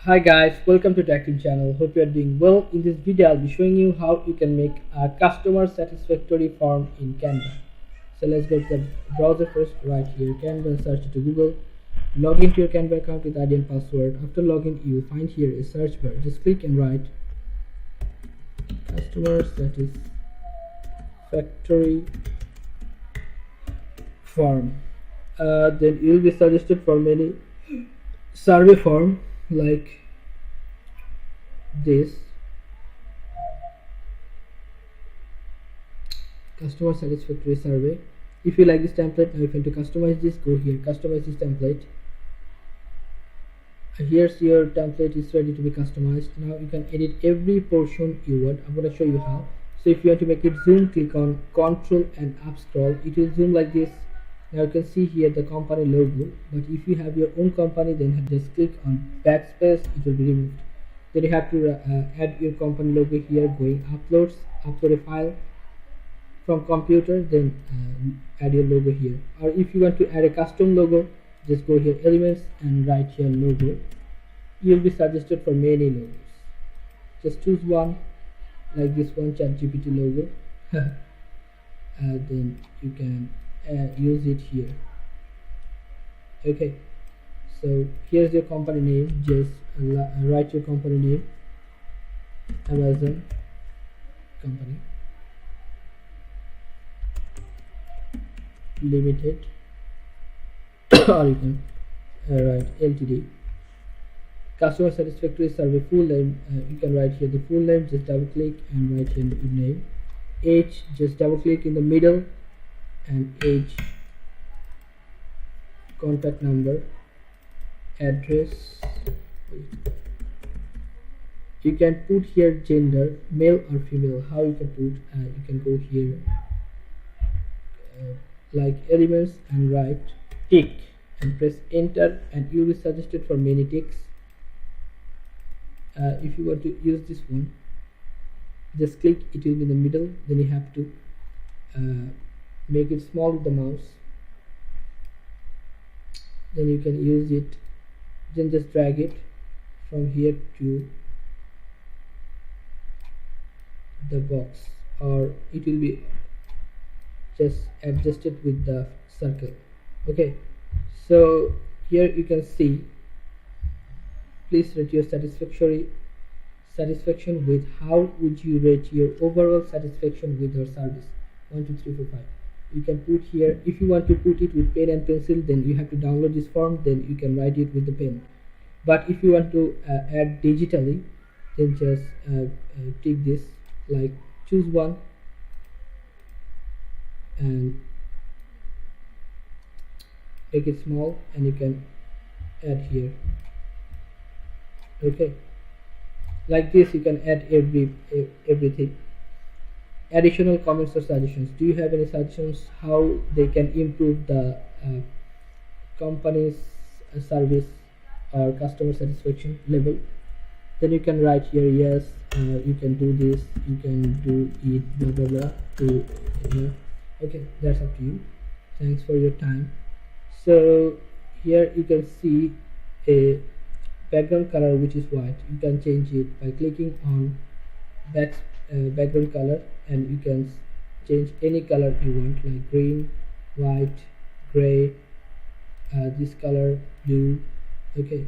Hi guys, welcome to Tech Team channel. Hope you are doing well. In this video, I'll be showing you how you can make a customer satisfactory form in Canva. So let's go to the browser first, right here, Canva, search to Google. Log into your Canva account with ID and password. After login, you will find here a search bar. Just click and write customer satisfactory form. Then you will be suggested for many survey form like this customer satisfactory survey. If you like this template, now if you want to customize this, go here, customize this template. Here's your template is ready to be customized. Now you can edit every portion you want. I'm going to show you how. So if you want to make it zoom, click on Control and up scroll. It will zoom like this. Now you can see here the company logo, but if you have your own company, then just click on backspace, it will be removed. Then you have to add your company logo here, going upload a file from computer, then add your logo here. Or if you want to add a custom logo, just go here, elements, and write here logo. You will be suggested for many logos. Just choose one, like this one, ChatGPT logo. Then you can use it here. Okay, so here's your company name. Just write your company name, Amazon company limited, or you can write Ltd. Customer satisfactory survey full name. You can write here the full name. Just double click and write here your name. Age, just double click in the middle and age, contact number, address. You can put here gender, male or female. How you can put, you can go here like elements and write tick and press enter, and you will be suggested for many ticks. If you want to use this one, just click, it will be in the middle. Then you have to make it small with the mouse. Then you can use it, then just drag it from here to the box, or it will be just adjusted with the circle. Okay, so here you can see, please rate your satisfaction with, how would you rate your overall satisfaction with your service? 1 2 3 4 5. You can put here, if you want to put it with pen and pencil, then you have to download this form, then you can write it with the pen. But if you want to add digitally, then just take this, like choose one and make it small, and you can add here. Okay, like this you can add everything. Additional comments or suggestions. Do you have any suggestions how they can improve the company's service or customer satisfaction level? Then you can write here, yes, you can do this, you can do it, blah blah blah, to here. Okay, that's up to you. Thanks for your time. So here you can see a background color which is white. You can change it by clicking on background color, and you can change any color you want, like green, white, gray, this color, blue. Okay,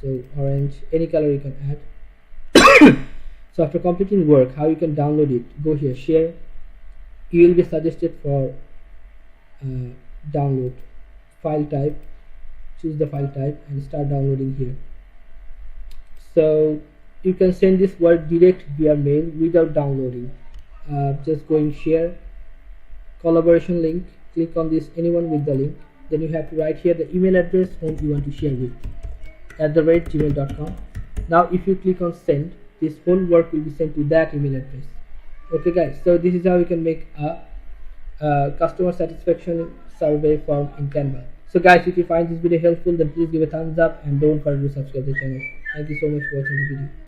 so orange, any color you can add. So after completing work, how you can download it, go here, share. You will be suggested for download file type. Choose the file type and start downloading here. So you can send this work direct via mail without downloading. Just go and share collaboration link, click on this, anyone with the link. Then you have to write here the email address whom you want to share with, @gmail.com. Now if you click on send, this whole work will be sent to that email address. Okay guys, so this is how you can make a customer satisfaction survey form in Canva. So guys, if you find this video helpful, then please give a thumbs up and don't forget to subscribe to the channel. Thank you so much for watching the video.